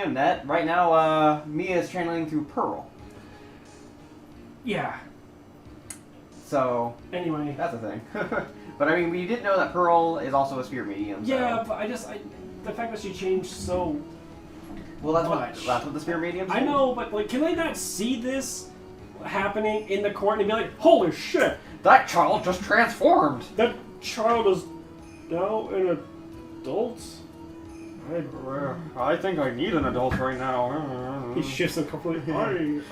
am Net. Right now, Mia is channeling through Pearl. Yeah. So... Anyway. That's a thing. But I mean, we did know that Pearl is also a spirit medium. Yeah, so. but the fact that she changed so... Well, that's what the spirit mediums do. I know, but like, can I not see this happening in the court and be like, holy shit! That child just transformed! That child is now an adult? I think I need an adult right now. He shifts him completely. Can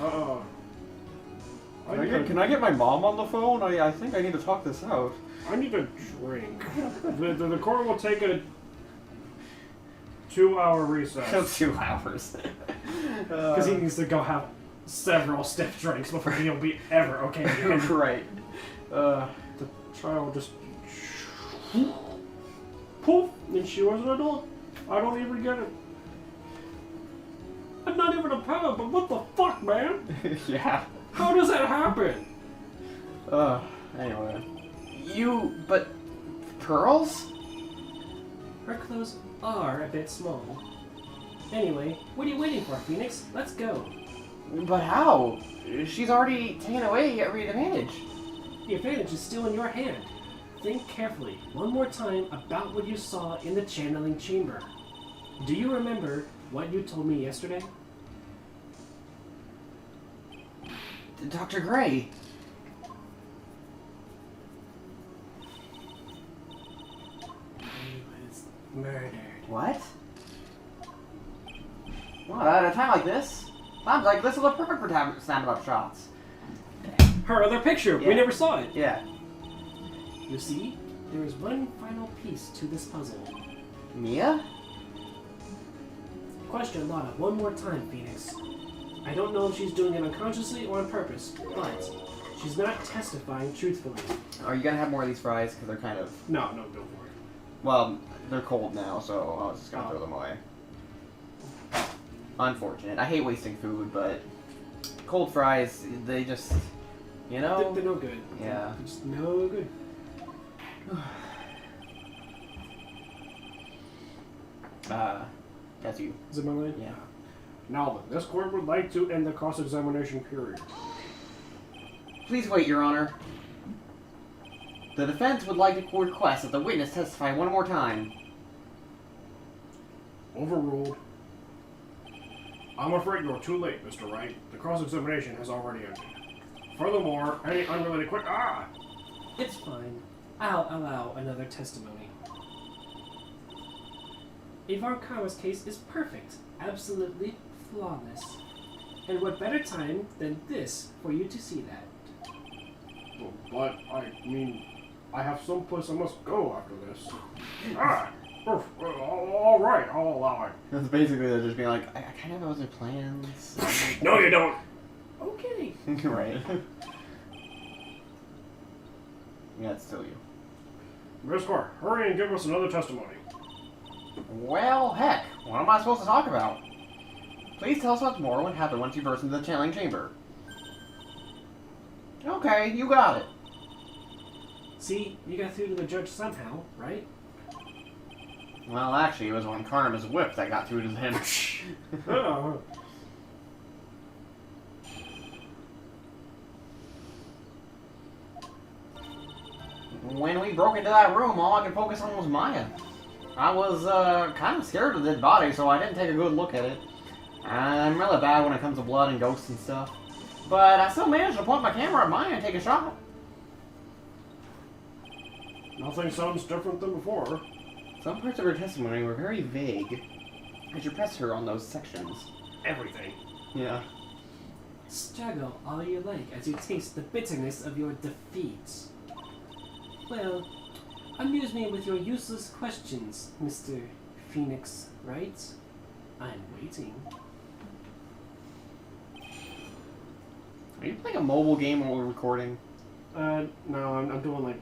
I get my mom on the phone? I think I need to talk this out. I need a drink. the court will take a 2-hour recess. 2 hours. Because he needs to go have several stiff drinks before he'll be ever okay again. Right. The child just... Poof! And she was an adult. I don't even get it. I'm not even a parent, but what the fuck, man? Yeah. How does that happen? Anyway. But... Pearls? Her clothes are a bit small. Anyway, what are you waiting for, Phoenix? Let's go. But how? She's already taken away every advantage. The advantage is still in your hand. Think carefully, one more time, about what you saw in the channeling chamber. Do you remember what you told me yesterday? Dr. Gray. He was murdered. What? Well, at a time like this, times like this is the perfect for snapping up shots. Her other picture! Yeah. We never saw it! Yeah. You see, there is one final piece to this puzzle. Mia? Question Lana one more time, Phoenix. I don't know if she's doing it unconsciously or on purpose, but she's not testifying truthfully. Are you gonna have more of these fries? Because they're kind of... No, go for it. Well, they're cold now, so I was just gonna throw them away. Unfortunate. I hate wasting food, but cold fries, they just, you know? They're no good. Yeah. They're just no good. That's you. Is it my line? Yeah. Now then, this court would like to end the cross-examination period. Please wait, Your Honor. The defense would like to request that the witness testify one more time. Overruled. I'm afraid you're too late, Mr. Wright. The cross-examination has already ended. Furthermore, any unrelated It's fine. I'll allow another testimony. Yvonne Kama's case is perfect. Absolutely flawless. And what better time than this for you to see that? But, I have someplace I must go after this. All right, I'll allow it. That's basically they're just being like, I kind of have other plans. No, you don't. Okay. Right. Yeah, it's still you. Miss Court, hurry and give us another testimony. Well, heck, what am I supposed to talk about? Please tell us what's more what happened once you burst into the channeling chamber. Okay, you got it. See, you got through to the judge somehow, right? Well, actually, it was on Karma's whip that got through to him. Oh. When we broke into that room, all I could focus on was Maya. I was kind of scared of the dead body, so I didn't take a good look at it. I'm really bad when it comes to blood and ghosts and stuff. But I still managed to point my camera at Maya and take a shot. Nothing sounds different than before. Some parts of her testimony were very vague. I should press her on those sections. Everything. Yeah. Struggle all you like as you taste the bitterness of your defeat. Well, amuse me with your useless questions, Mr. Phoenix, right? I'm waiting. Are you playing a mobile game while we're recording? No, I'm doing like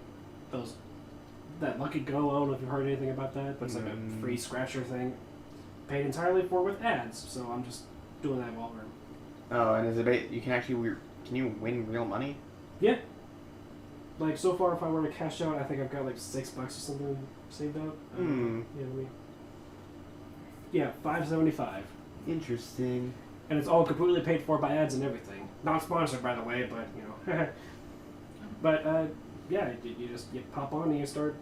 that Lucky Go. I don't know if you've heard anything about that, but it's like a free scratcher thing. Paid entirely for with ads, so I'm just doing that while we're... Oh, and is it you can actually can you win real money? Yeah. Like, so far, if I were to cash out, I think I've got like $6 or something saved up. Hmm. Yeah, $5.75. Interesting. And it's all completely paid for by ads and everything. Not sponsored, by the way, but, you know. But, yeah, you pop on and you start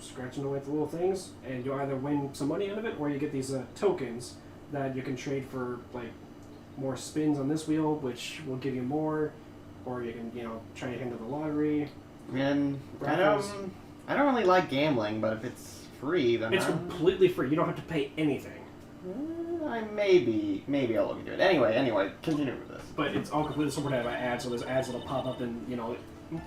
scratching away at the little things, and you either win some money out of it, or you get these tokens that you can trade for, like, more spins on this wheel, which will give you more, or you can, you know, try your hand at the lottery. And I don't really like gambling, but if it's free, then it's completely free. You don't have to pay anything. Maybe I'll look into it. Anyway, continue with this. But it's all completely supported by ads, so there's ads that'll pop up, and, you know,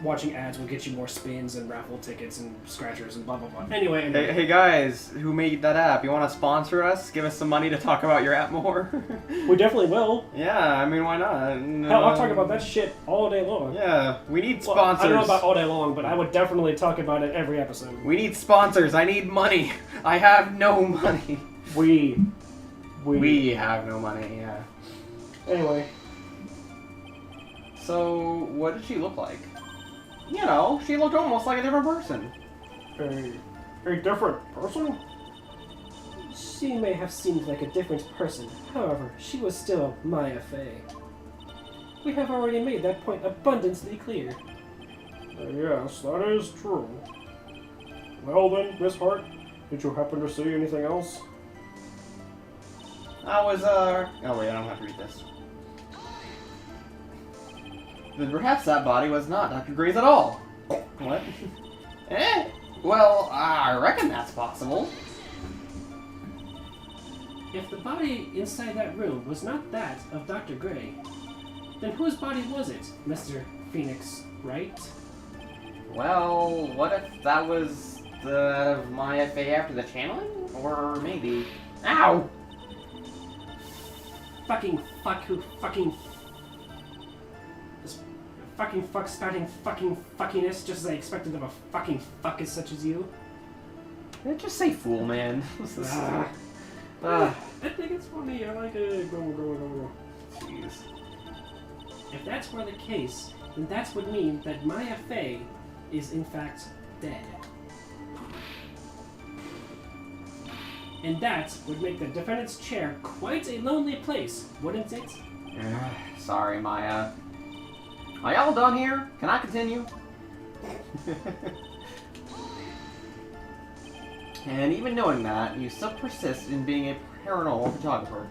watching ads will get you more spins and raffle tickets and scratchers and blah blah blah. Anyway. Hey guys, who made that app? You want to sponsor us? Give us some money to talk about your app more? We definitely will. Yeah, I mean, why not? Hell, I'll talk about that shit all day long. Yeah, we need sponsors. I don't know about all day long, but I would definitely talk about it every episode. We need sponsors. I need money. I have no money. We have no money, yeah. Anyway. So, what did she look like? You know, she looked almost like a different person. A different person? She may have seemed like a different person. However, she was still Maya Fey. We have already made that point abundantly clear. Yes, that is true. Well then, Miss Hart, did you happen to see anything else? Oh wait, I don't have to read this. Then perhaps that body was not Dr. Gray's at all. What? Well, I reckon that's possible. If the body inside that room was not that of Dr. Gray, then whose body was it, Mr. Phoenix Wright? Well, what if that was the of my FA after the channeling? Or maybe... Ow! Fucking fuck who fucking... This fucking fuck spouting fucking fuckiness just as I expected of a fucking fuck such as you. Just say fool, man. I think it's funny. I like it. Go. Jeez. If that's were the case, then that would mean that Maya Fey is in fact dead. And that would make the defendant's chair quite a lonely place, wouldn't it? Sorry, Maya. Are y'all done here? Can I continue? And even knowing that, you still persist in being a paranormal photographer.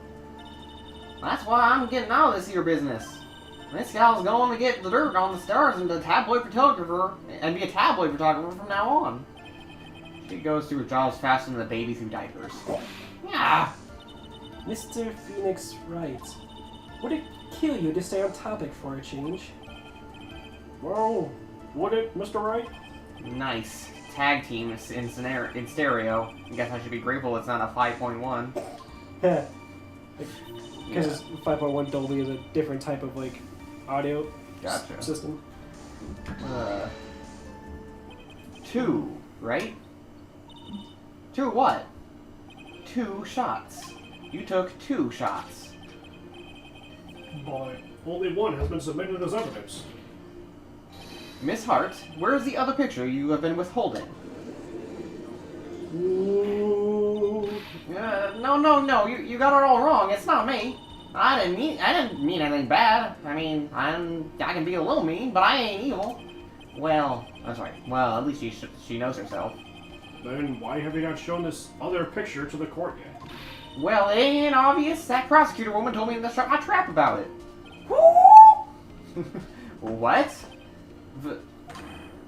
That's why I'm getting out of this here business. This gal's going to get the dirt on the stars and be a tabloid photographer from now on. She goes through her jobs faster than the baby through diapers. Yeah. Mr. Phoenix Wright, would it kill you to stay on topic for a change? Well, would it, Mr. Wright? Nice. Tag team in stereo. I guess I should be grateful it's not a 5.1. Because it's 5.1 Dolby is a different type of like audio system. 2, right? 2 what? 2 shots. You took 2 shots. But only one has been submitted as evidence. Miss Hart, where's the other picture you have been withholding? No, you got it all wrong. It's not me. I didn't mean anything bad. I mean, I can be a little mean, but I ain't evil. Well, I'm sorry. Well, at least she knows herself. Then why have you not shown this other picture to the court yet? Well, it ain't obvious. That prosecutor woman told me to start my trap about it. What?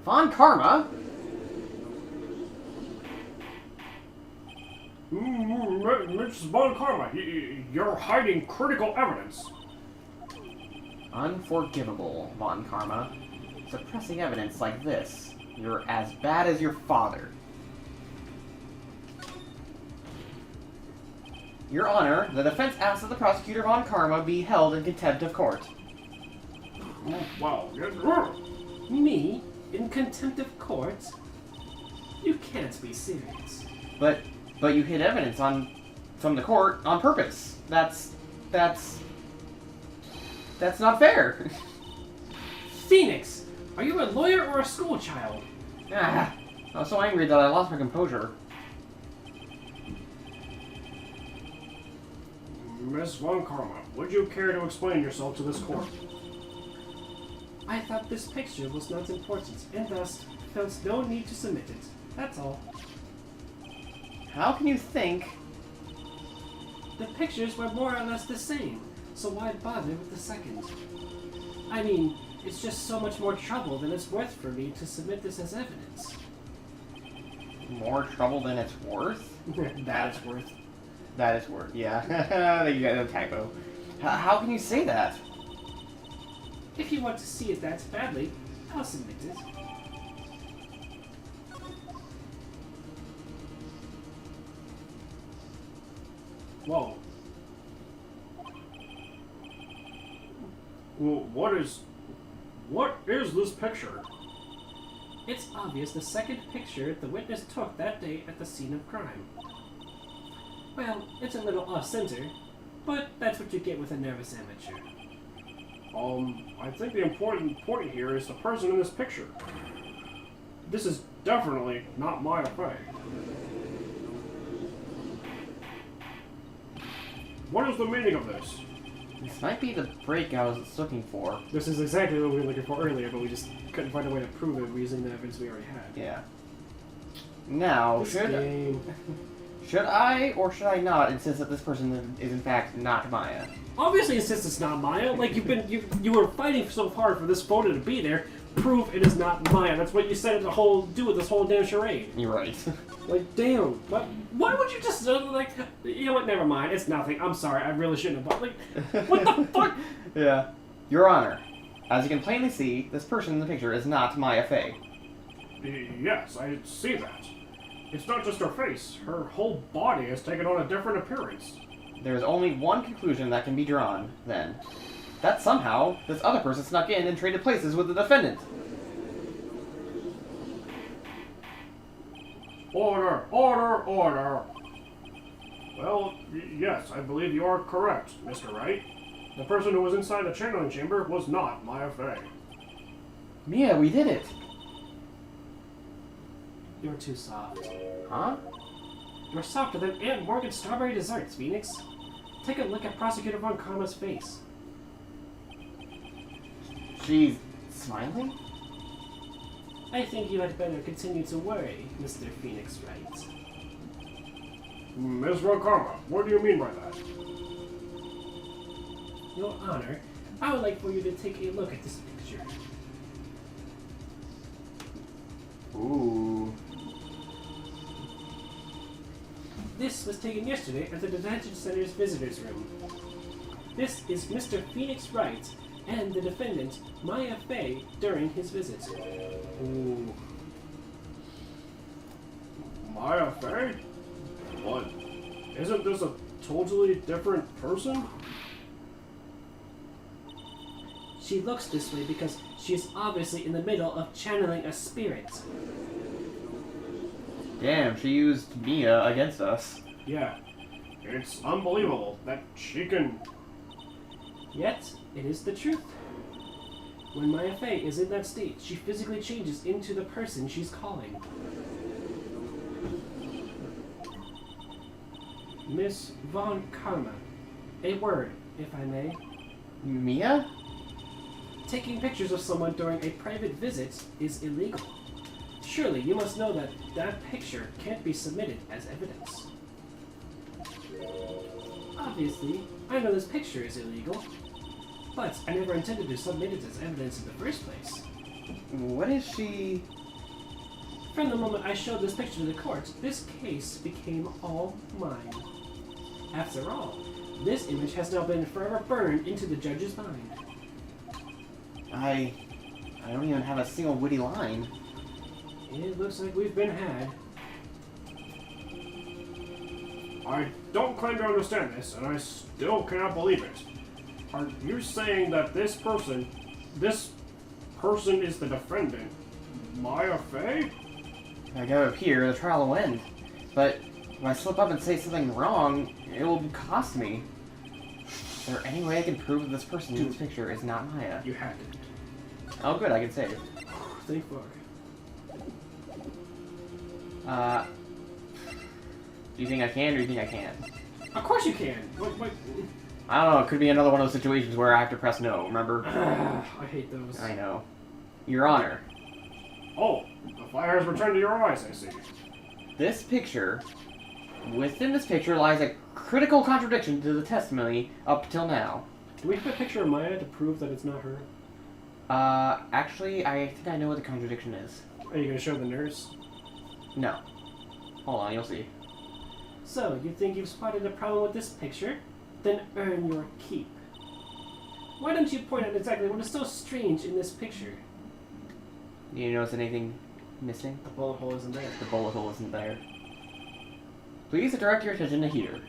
Von Karma? Mrs. Von Karma, you're hiding critical evidence. Unforgivable, Von Karma. Suppressing evidence like this. You're as bad as your father. Your Honor, the defense asks that the prosecutor Von Karma be held in contempt of court. Oh, wow. Me? In contempt of court? You can't be serious. But you hid evidence from the court on purpose. That's not fair. Phoenix, are you a lawyer or a school child? I was so angry that I lost my composure. Miss Von Karma, would you care to explain yourself to this court? I thought this picture was not important, and thus felt no need to submit it. That's all. How can you think? The pictures were more or less the same, so why bother with the second? I mean, it's just so much more trouble than it's worth for me to submit this as evidence. More trouble than it's worth? That is worth. That is worth, yeah. You got a typo. How can you say that? If you want to see it that badly, I'll submit it. Whoa. Well, what is this picture? It's obvious the second picture the witness took that day at the scene of crime. Well, it's a little off-center, but that's what you get with a nervous amateur. I think the important point here is the person in this picture. This is definitely not Maya Fey. What is the meaning of this? This might be the break I was looking for. This is exactly what we were looking for earlier, but we just couldn't find a way to prove it using the evidence we already had. Yeah. Now, This game. should I or should I not insist that this person is in fact not Maya? Obviously, insist it's not Maya. Like you were fighting so hard for this photo to be there. Prove it is not Maya. That's what you said to do with this whole damn charade. You're right. Like, damn. Why would you just like? You know what? Never mind. It's nothing. I'm sorry. I really shouldn't have. Like, what the fuck? Yeah. Your Honor, as you can plainly see, this person in the picture is not Maya Fey. Yes, I see that. It's not just her face. Her whole body has taken on a different appearance. There is only one conclusion that can be drawn, then. That somehow, this other person snuck in and traded places with the defendant. Order! Order! Order! Well, yes, I believe you are correct, Mr. Wright. The person who was inside the channeling chamber was not Maya Fey. Mia, we did it! You're too soft. Huh? You're softer than Aunt Morgan's strawberry desserts, Phoenix. Take a look at Prosecutor Von Karma's face. She's smiling? I think you had better continue to worry, Mr. Phoenix Wright. Ms. Von Karma, what do you mean by that? Your Honor, I would like for you to take a look at this picture. Ooh. This was taken yesterday at the Detention Center's visitors room. This is Mr. Phoenix Wright and the defendant, Maya Fey, during his visit. Ooh. Maya Fey? What? Isn't this a totally different person? She looks this way because she is obviously in the middle of channeling a spirit. Damn, she used Mia against us. Yeah. It's unbelievable that she can... Yet, it is the truth. When Maya Fey is in that state, she physically changes into the person she's calling. Miss Von Karma, a word, if I may. Mia? Taking pictures of someone during a private visit is illegal. Surely you must know that that picture can't be submitted as evidence. Obviously, I know this picture is illegal, but I never intended to submit it as evidence in the first place. What is she... From the moment I showed this picture to the court, this case became all mine. After all, this image has now been forever burned into the judge's mind. I don't even have a single witty line. It looks like we've been had. I don't claim to understand this, and I still cannot believe it. Are you saying that this person is the defendant, Maya Fey? If I go up here, the trial will end. But if I slip up and say something wrong, it will cost me. Is there any way I can prove that this person in this picture is not Maya? You had it. Oh good, I can save. Thank fuck. Do you think I can, or do you think I can? Of course you can! I don't know, it could be another one of those situations where I have to press no, remember? I hate those. I know. Your Honor. Oh, the fire has returned to your eyes, I see. This picture, within this picture lies a critical contradiction to the testimony up till now. Do we have a picture of Maya to prove that it's not her? Actually, I think I know what the contradiction is. Are you going to show the nurse? No. Hold on, you'll see. So, you think you've spotted a problem with this picture? Then earn your keep. Why don't you point out exactly what is so strange in this picture? Do you notice anything missing? The bullet hole isn't there. The bullet hole isn't there. Please direct your attention to here.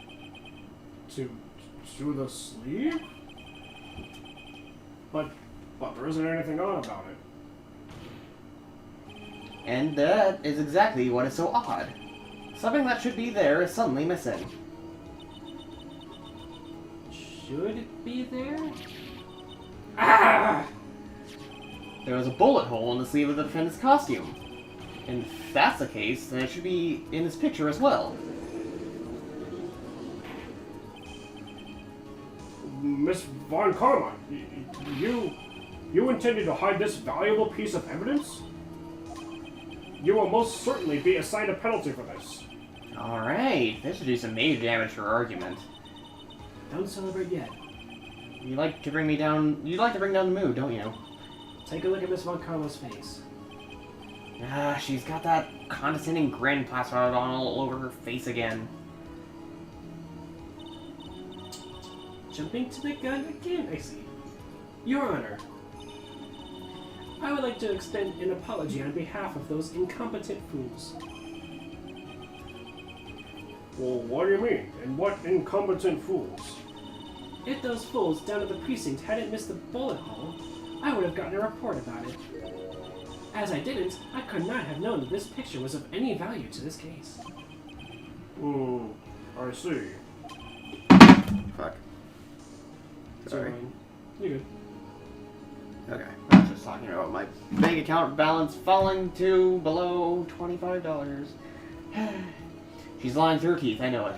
To the sleeve? But there isn't anything on about it. And that is exactly what is so odd. Something that should be there is suddenly missing. Should it be there? Ah! There was a bullet hole in the sleeve of the defendant's costume. And if that's the case, then it should be in this picture as well. Miss Von Karma, you intended to hide this valuable piece of evidence? You will most certainly be assigned a penalty for this. Alright, this should do some major damage to our argument. Don't celebrate yet. You like to bring down the mood, don't you? Take a look at Miss Von Karma's face. Ah, she's got that condescending grin plastered on all over her face again. Jumping to the gun again, I see. Your Honor, I would like to extend an apology on behalf of those incompetent fools. Well, what do you mean? And what incompetent fools? If those fools down at the precinct hadn't missed the bullet hole, I would have gotten a report about it. As I didn't, I could not have known that this picture was of any value to this case. I see. Fuck. Sorry. You're good. Okay, I was just talking about my bank account balance falling to below $25. She's lying through her teeth, I know it.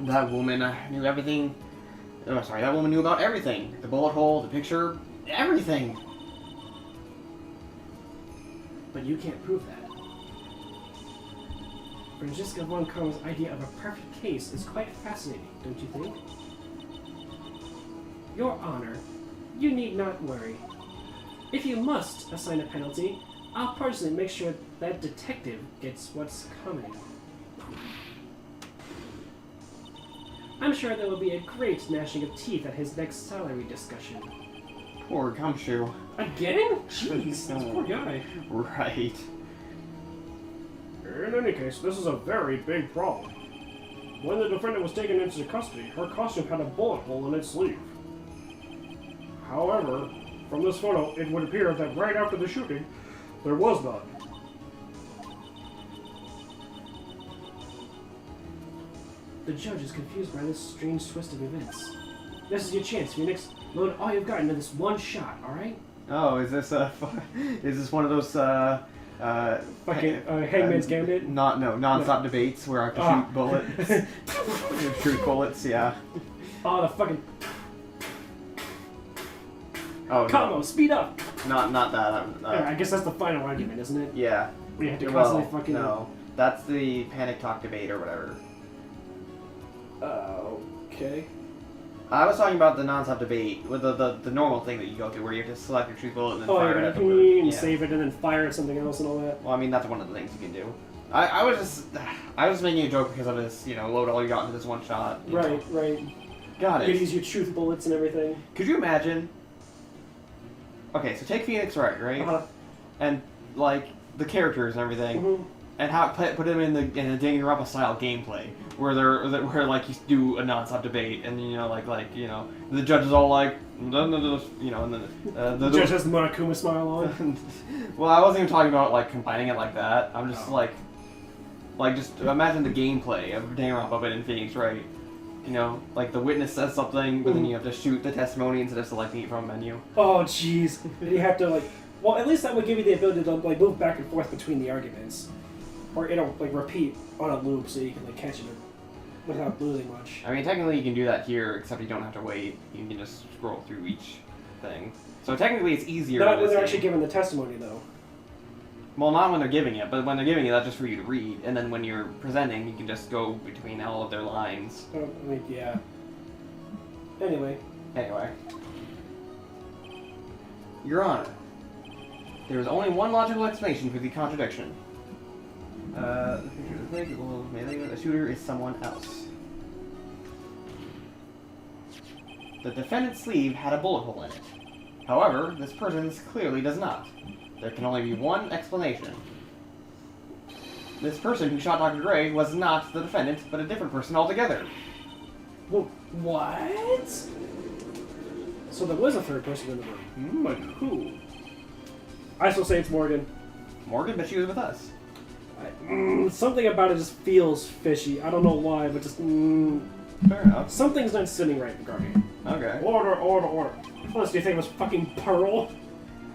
That woman knew everything. Oh, sorry, that woman knew about everything. The bullet hole, the picture, everything. But you can't prove that. Franziska von Karma's idea of a perfect case is quite fascinating, don't you think? Your Honor, you need not worry. If you must assign a penalty, I'll personally make sure that detective gets what's coming. I'm sure there will be a great gnashing of teeth at his next salary discussion. Poor Gumshoe. Again? Jeez, this poor guy. Right. In any case, this is a very big problem. When the defendant was taken into custody, her costume had a bullet hole in its sleeve. However, from this photo, it would appear that right after the shooting, there was none. The judge is confused by this strange twist of events. This is your chance, Phoenix. Load all you've got into this one shot, alright? Oh, is this one of those Hangman's Gambit? Non-stop debates where I have to shoot bullets. Shoot bullets, yeah. Oh, the fucking... Oh, Combo, speed up! Not that. Yeah, I guess that's the final argument, isn't it? Yeah. We have to constantly fucking... No, that's the panic talk debate or whatever. Okay. I was talking about the non-stop debate with the normal thing that you go through where you have to select your truth bullet and then fire it afterward. And save it and then fire at something else and all that. Well, I mean, that's one of the things you can do. I was just making a joke because of this, load all you got into this one shot. Right. Got You it. could use your truth bullets and everything. Could you imagine? Okay, so take Phoenix Wright, right? Uh-huh. And like the characters and everything, Mm-hmm. and how put them in a Danganronpa style gameplay where where like you do a non-stop debate and the judge is all like and then The judge has the Monokuma smile on. Well, I wasn't even talking about like combining it like that. I'm just just imagine the gameplay of Danganronpa but in Phoenix Wright. Like the witness says something, but then you have to shoot the testimony instead of selecting it from a menu. Oh, jeez. And you have to, well, at least that would give you the ability to, move back and forth between the arguments. Or it'll, repeat on a loop so you can, catch it. without losing much. I mean, technically you can do that here, except you don't have to wait. You can just scroll through each thing. So technically it's easier. Not when they're actually giving the testimony, though. Well, not when they're giving it, but when they're giving it, that's just for you to read. And then when you're presenting, you can just go between all of their lines. Oh, I mean, yeah. Anyway. Your Honor, there is only one logical explanation for the contradiction. The shooter is someone else. The defendant's sleeve had a bullet hole in it. However, this person's clearly does not. There can only be one explanation. This person who shot Dr. Gray was not the defendant, but a different person altogether. Well, what? So there was a third person in the room. But who? I still say it's Morgan. Morgan, but she was with us. Something about it just feels fishy. I don't know why, but just... Fair enough. Something's not sitting right in Guardian. Okay. Order. Unless do you think it was fucking Pearl?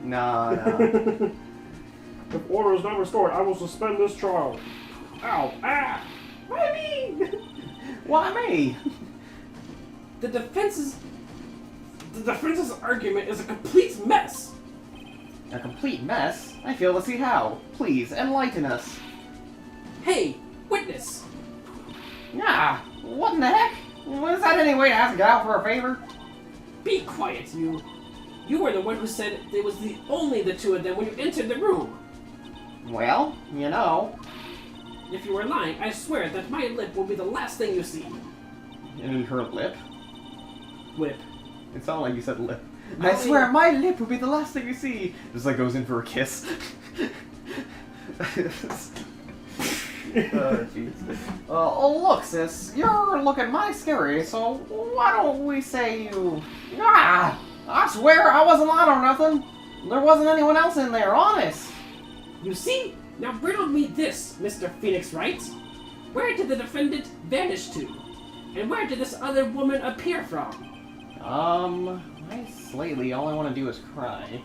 Nah. If order is not restored, I will suspend this trial. Ow! Ah! Why me? Why me? The defense's argument is a complete mess. A complete mess? I fail to see how. Please, enlighten us. Hey, witness. Ah, what in the heck? Was that any way to ask a gal for a favor? Be quiet, you. You were the one who said it was only the two of them when you entered the room. Well, you know. If you were lying, I swear that my lip will be the last thing you see. And her lip? Whip. It sounded like you said lip. No, I swear my lip will be the last thing you see. Just like goes in for a kiss. Oh, jeez. Look, sis, you're looking mighty scary, so why don't we say you... Ah! I swear I wasn't lying or nothing. There wasn't anyone else in there, honest. You see? Now riddle me this, Mr. Phoenix Wright. Where did the defendant vanish to? And where did this other woman appear from? Nice lately, all I want to do is cry.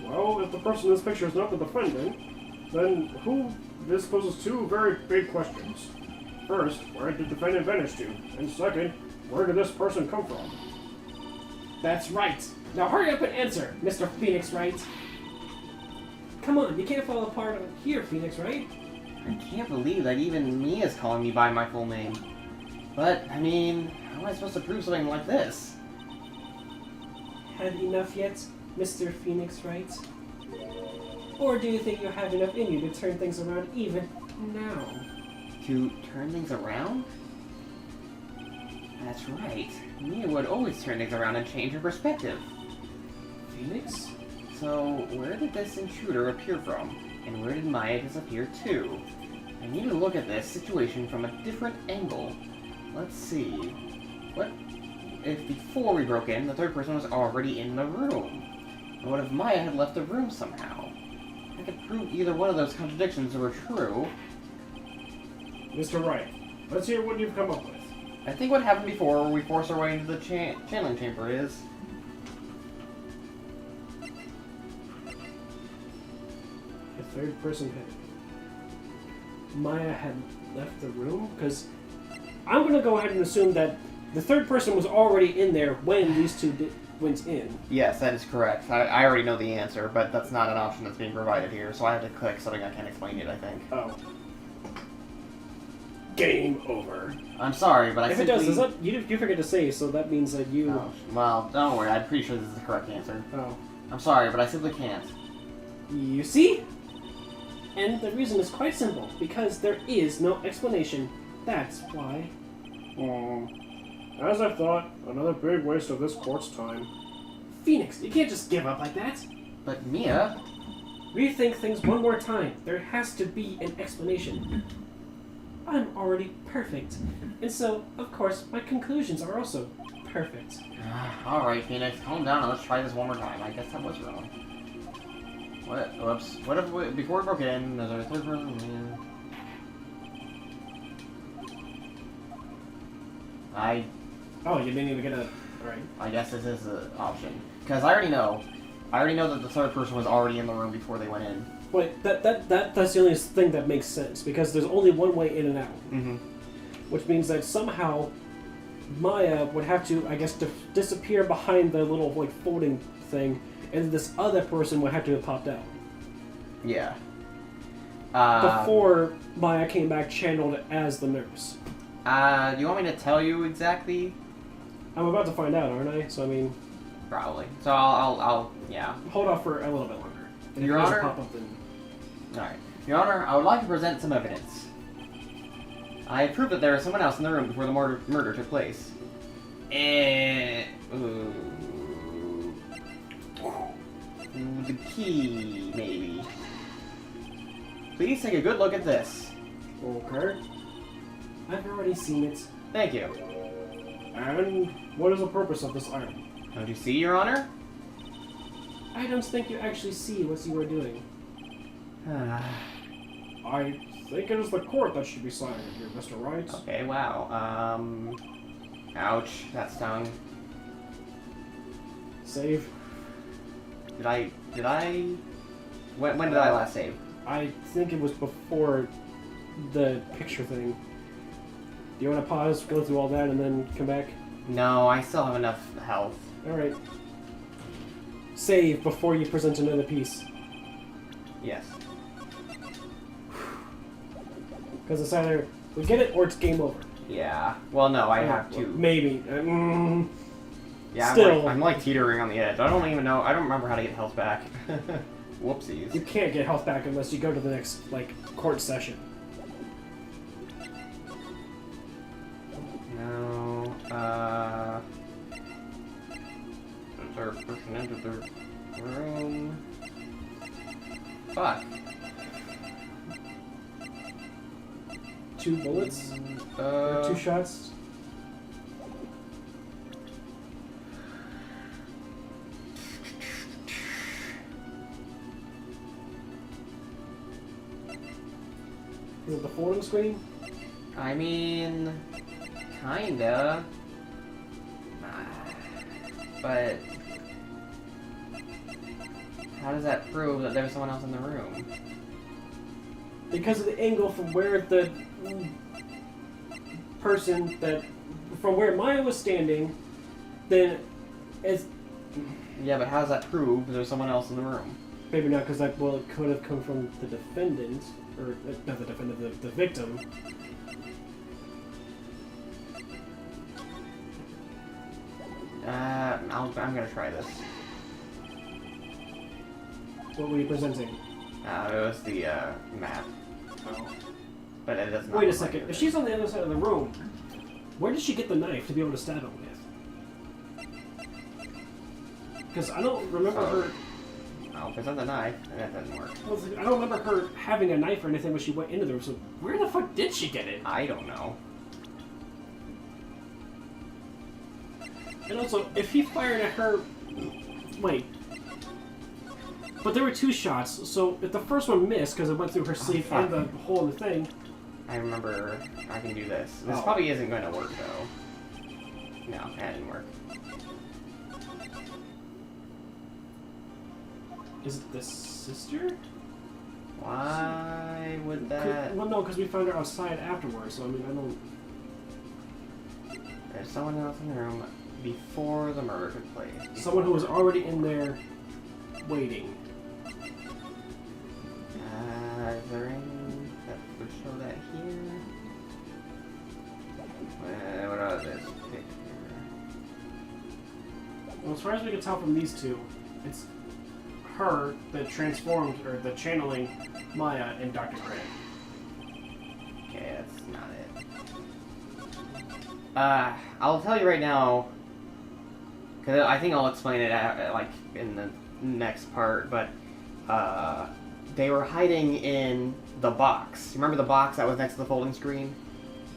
Well, if the person in this picture is not the defendant, then who? This poses two very big questions. First, where did the defendant vanish to? And second, where did this person come from? That's right. Now hurry up and answer, Mr. Phoenix Wright. Come on, you can't fall apart here, Phoenix Wright. I can't believe that even Mia's calling me by my full name. But, I mean, how am I supposed to prove something like this? Had enough yet, Mr. Phoenix Wright? Or do you think you have enough in you to turn things around even now? To turn things around? That's right. Mia would always turn things around and change her perspective. Phoenix? So, where did this intruder appear from? And where did Maya disappear to? I need to look at this situation from a different angle. Let's see. What if before we broke in, the third person was already in the room? And what if Maya had left the room somehow? I could prove either one of those contradictions were true. Mr. Wright, let's hear what you've come up with. I think what happened before we forced our way into the channeling chamber is... The third person had... Maya had left the room? Because I'm going to go ahead and assume that the third person was already in there when these two went in. Yes, that is correct. I already know the answer, but that's not an option that's being provided here, so I have to click something I can't explain it, I think. Oh. Game over. I'm sorry, but if it does, you forget to say, so that means that you... Oh, well, don't worry, I'm pretty sure this is the correct answer. Oh. I'm sorry, but I simply can't. You see? And the reason is quite simple, because there is no explanation. That's why. As I thought, another big waste of this court's time. Phoenix, you can't just give up like that. But Mia... Rethink things one more time. There has to be an explanation. I'm already perfect. And so, of course, my conclusions are also perfect. Alright, Phoenix, calm down and let's try this one more time. I guess I was wrong. What? Whoops. What if we, before we broke in, there's a third person? Oh, you didn't even get a... Alright. I guess this is the option. Because I already know that the third person was already in the room before they went in. Wait, that's the only thing that makes sense, because there's only one way in and out. Mm-hmm. Which means that somehow Maya would have to, I guess, disappear behind the little, like, folding thing, and this other person would have to have popped out. Yeah. Before Maya came back channeled as the nurse. Do you want me to tell you exactly? I'm about to find out, aren't I? So, I mean... Probably. So I'll yeah. Hold off for a little bit longer. And Your if it doesn't Honor? pop up, then... Alright. Your Honor, I would like to present some evidence. I prove that there was someone else in the room before the murder took place. Ooh, the key, maybe. Please take a good look at this. Okay. I've already seen it. Thank you. And what is the purpose of this item? Don't you see, Your Honor? I don't think you actually see what you are doing. I think it is the court that should be signing it here, Mr. Wright. Okay, wow. Ouch, that stung. Save. Did I... When did I last save? I think it was before the picture thing. Do you want to pause, go through all that, and then come back? No, I still have enough health. Alright. Save before you present another piece. Yes. Because it's either we get it or it's game over. Yeah. Well, no, I have to. Maybe. Yeah, Still. I'm like teetering on the edge. I don't even know. I don't remember how to get health back. Whoopsies. You can't get health back unless you go to the next, like, court session. No. Third person entered the room. Fuck. 2 bullets? Or 2 shots? Is it the folding screen? I mean, kinda. But how does that prove that there's someone else in the room? Because of the angle from where the person that... From where Maya was standing, then it's... Yeah, but how does that prove there's someone else in the room? Maybe not, because that, well, it could have come from the defendant, or not the defendant, the victim. I'm gonna try this. What were you presenting? It was the map, Oh. but it doesn't. Wait a second. If she's on the other side of the room, where did she get the knife to be able to stab him with? Because I don't remember her. I'll present the knife, and that doesn't work. I don't remember her having a knife or anything when she went into the room. So where the fuck did she get it? I don't know. And also, if he fired at her, wait. But there were 2 shots, so if the first one missed because it went through her sleeve and the hole in the thing. I remember I can do this. This Oh. probably isn't going to work though. No, that didn't work. Is it the sister? Why would that? Well, no, because we found her outside afterwards. So I mean, I don't. There's someone else in the room before the murder took place. Someone who was already in there, waiting. Is there any that would show that here? What is this picture? Well, as far as we can tell from these 2, it's her that transformed, or the channeling Maya and Dr. Gray. Okay, that's not it. I'll tell you right now, because I think I'll explain it like in the next part, but they were hiding in the box. Remember the box that was next to the folding screen?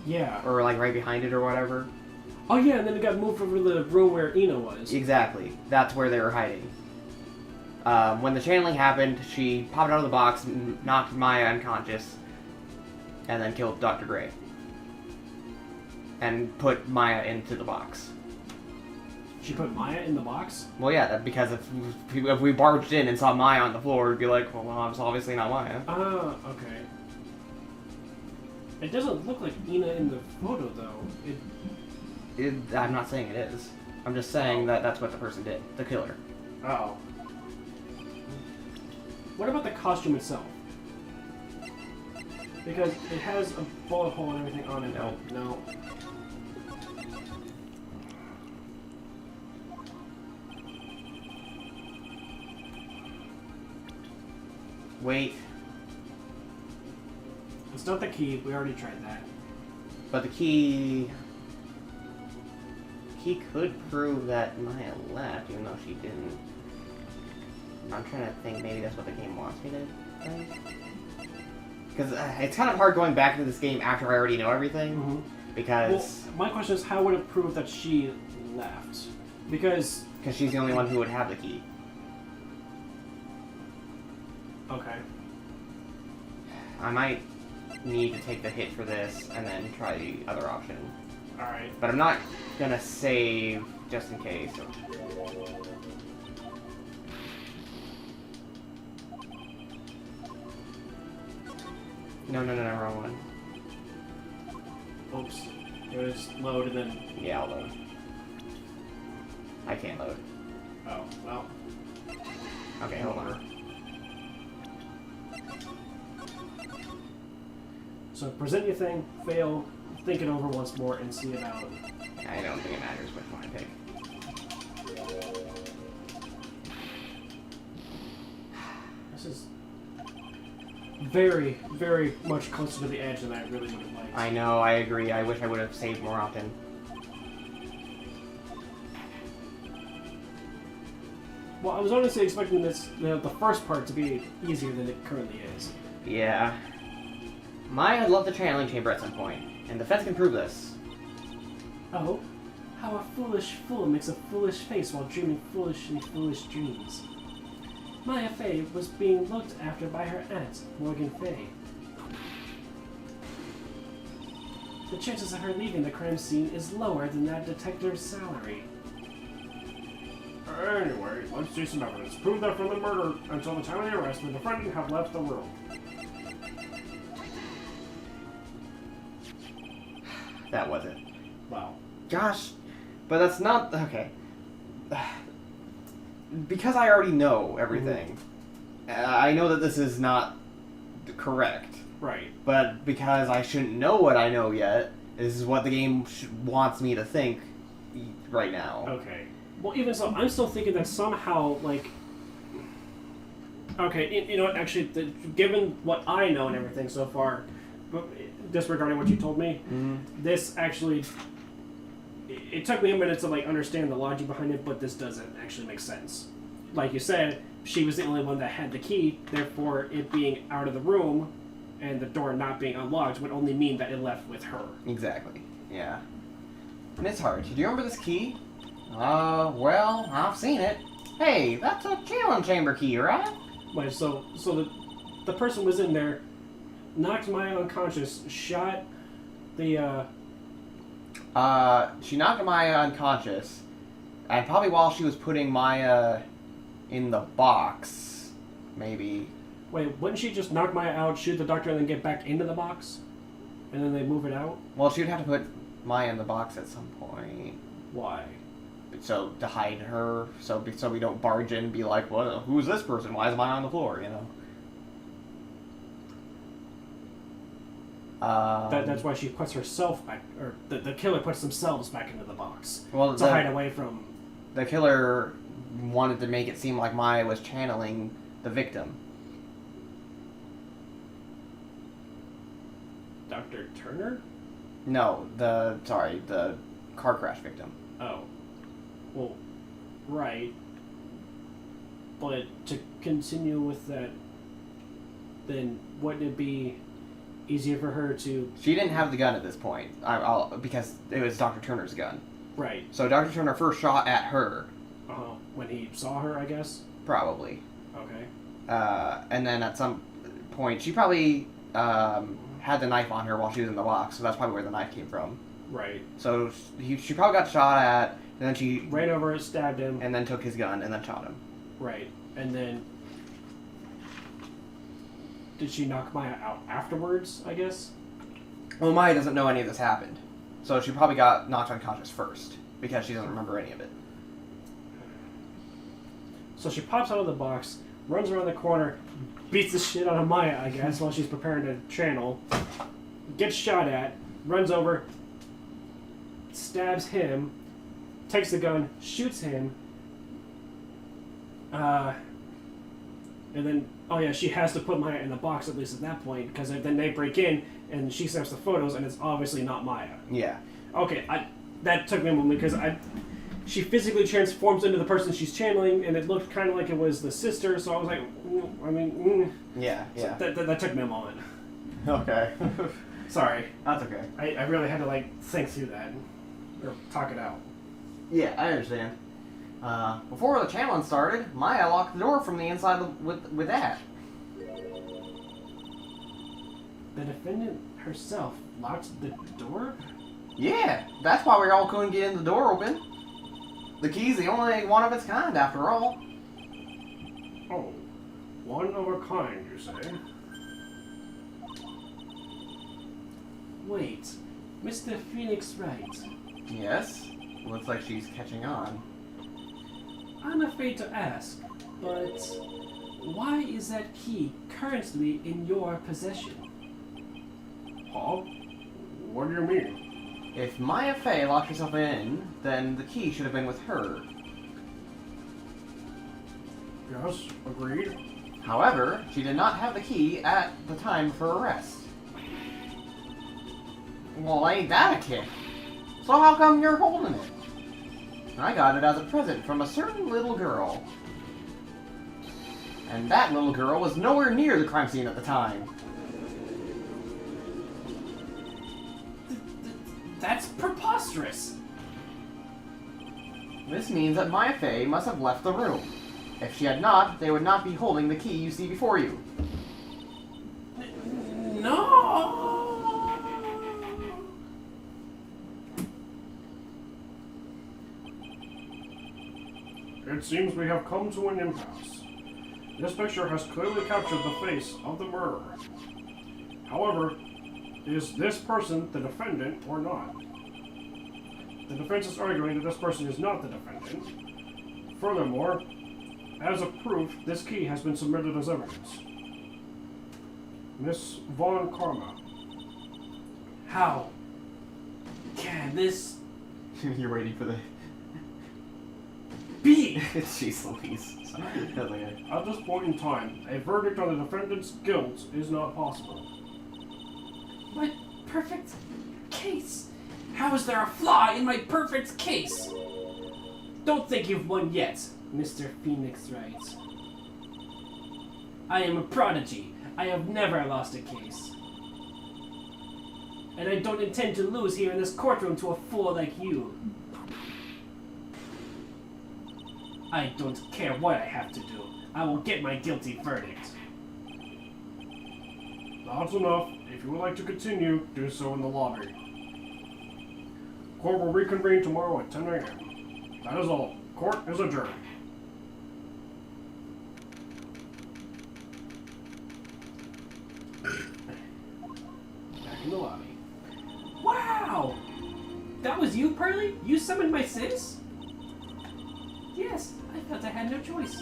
Yeah. Or like right behind it or whatever? Oh yeah, and then it got moved over to the room where Ina was. Exactly. That's where they were hiding. When the channeling happened, she popped out of the box, knocked Maya unconscious, and then killed Dr. Gray. And put Maya into the box. She put Maya in the box? Well, yeah, because if we barged in and saw Maya on the floor, we'd be like, well, it's obviously not Maya. Ah, okay. It doesn't look like Ina in the photo, though. I'm not saying it is. I'm just saying that that's what the person did. The killer. Oh. What about the costume itself? Because it has a bullet hole and everything on it. No. Wait. It's not the key. We already tried that. But the key could prove that Maya left, even though she didn't. I'm trying to think, maybe that's what the game wants me to think. Because it's kind of hard going back into this game after I already know everything. Mm-hmm. Because... Well, my question is, how would it prove that she left? Because she's the only one who would have the key. Okay. I might need to take the hit for this and then try the other option. Alright. But I'm not gonna save just in case. No, wrong one. Oops. It was load and then... Yeah, I'll load. I can't load. Oh, well. Okay, hold on. So present your thing, fail, think it over once more, and see it out. I don't think it matters which one I pick. This is very, very much closer to the edge than I really would have liked. I know, I agree. I wish I would have saved more often. Well, I was honestly expecting this, the first part to be easier than it currently is. Yeah. Maya loved the channeling chamber at some point, and the feds can prove this. Oh, how a foolish fool makes a foolish face while dreaming foolishly foolish dreams. Maya Fey was being looked after by her aunt, Morgan Fey. The chances of her leaving the crime scene is lower than that detective's salary. Anyway, let's see some evidence. Prove that from the murder until the time of the arrest, the defendant have left the room. That was it. Wow. Gosh, but that's not... Okay. Because I already know everything, I know that this is not correct. Right. But because I shouldn't know what I know yet, this is what the game wants me to think right now. Okay. Well, even so, I'm still thinking that somehow, like... Okay, you know what, actually, given what I know and everything so far, disregarding what you told me, this actually... It took me a minute to, like, understand the logic behind it, but this doesn't actually make sense. Like you said, she was the only one that had the key, therefore it being out of the room and the door not being unlocked would only mean that it left with her. Exactly, yeah. And it's hard. Do you remember this key? Well, I've seen it. Hey, that's a challenge chamber key, right? Right, so the person was in there, knocked Maya unconscious, shot the, she knocked Maya unconscious, and probably while she was putting Maya in the box, maybe. Wait, wouldn't she just knock Maya out, shoot the doctor, and then get back into the box? And then they move it out? Well, she would have to put Maya in the box at some point. Why? So, to hide her, so we don't barge in and be like, well, who's this person? Why is Maya on the floor, you know? That's why she puts herself back, or the killer puts themselves back into the box. Well, to hide away from... The killer wanted to make it seem like Maya was channeling the victim. Dr. Turner? No, the car crash victim. Oh. Well, right. But to continue with that, then wouldn't it be easier for her to... She didn't have the gun at this point, because it was Dr. Turner's gun. Right. So Dr. Turner first shot at her. When he saw her, I guess? Probably. Okay. And then at some point, she probably had the knife on her while she was in the box, so that's probably where the knife came from. Right. So she probably got shot at, and then she Ran over, stabbed him. and then took his gun and then shot him. Right. And then... Did she knock Maya out afterwards, I guess? Well, Maya doesn't know any of this happened. So she probably got knocked unconscious first, because she doesn't remember any of it. So she pops out of the box, runs around the corner, beats the shit out of Maya, I guess, while she's preparing to channel. Gets shot at, runs over, stabs him, takes the gun, shoots him, and then, oh yeah, she has to put Maya in the box at least at that point, because then they break in, and she snaps the photos, and it's obviously not Maya. Yeah. Okay, that took me a moment, because she physically transforms into the person she's channeling, and it looked kind of like it was the sister, so I was like, Yeah, So that took me a moment. Okay. Sorry. That's okay. I really had to, think through that, or talk it out. Yeah, I understand. Before the challenge started, Maya locked the door from the inside with that. The defendant herself locked the door? Yeah, that's why we all couldn't get in the door open. The key's the only one of its kind, after all. Oh, one of a kind, you say? Wait, Mr. Phoenix Wright. Yes, looks like she's catching on. I'm afraid to ask, but why is that key currently in your possession? Huh? What do you mean? If Maya Fey locked herself in, then the key should have been with her. Yes, agreed. However, she did not have the key at the time of her arrest. Well, ain't that a kick? So how come you're holding it? I got it as a present from a certain little girl. And that little girl was nowhere near the crime scene at the time. That's preposterous! This means that Maya Fey must have left the room. If she had not, they would not be holding the key you see before you. No! It seems we have come to an impasse. This picture has clearly captured the face of the murderer. However, is this person the defendant or not? The defense is arguing that this person is not the defendant. Furthermore, as a proof, this key has been submitted as evidence. Miss Von Karma. How can this You're waiting for the... be? Jeez Louise. At this point in time, a verdict on the defendant's guilt is not possible. My perfect case. How is there a flaw in my perfect case? Don't think you've won yet, Mr. Phoenix Wright. I am a prodigy. I have never lost a case. And I don't intend to lose here in this courtroom to a fool like you. I don't care what I have to do. I will get my guilty verdict. That's enough. If you would like to continue, do so in the lobby. Court will reconvene tomorrow at 10 a.m. That is all. Court is adjourned. Back in the lobby. Wow! That was you, Pearly? You summoned my sis? Yes, I felt I had no choice.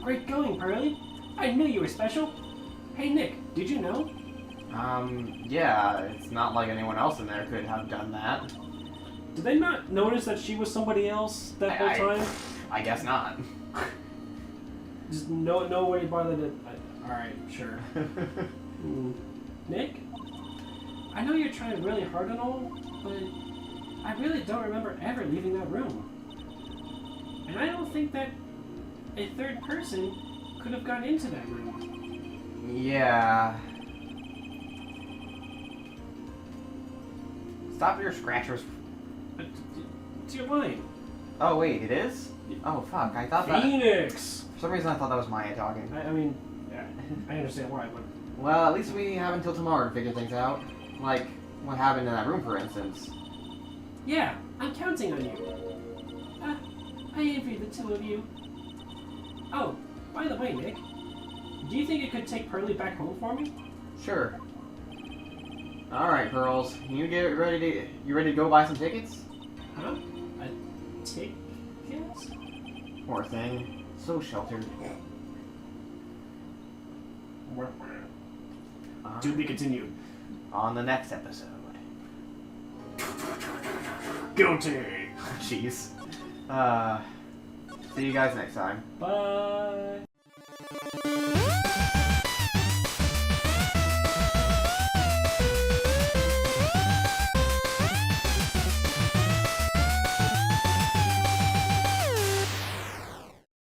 Great going, Pearly. I knew you were special. Hey, Nick, did you know? Yeah, it's not like anyone else in there could have done that. Did they not notice that she was somebody else that whole time? I guess not. Just no way bothered to... Alright, sure. Nick? I know you're trying really hard and all, but I really don't remember ever leaving that room. And I don't think that a third person could have gone into that room. Yeah. Stop your scratchers. It's your line. Oh, wait, it is? Oh, fuck, I thought that... Phoenix! For some reason I thought that was Maya talking. I mean, yeah, I understand why, but... Well, at least we have until tomorrow to figure things out. Like, what happened in that room, for instance. Yeah, I'm counting on you. I envy the two of you. Oh, by the way, Nick, do you think you could take Pearly back home for me? Sure. Alright, Pearls. You ready to go buy some tickets? Huh? A ticket? Poor thing. So sheltered. To be continued. On the next episode. Guilty! Jeez. See you guys next time. Bye.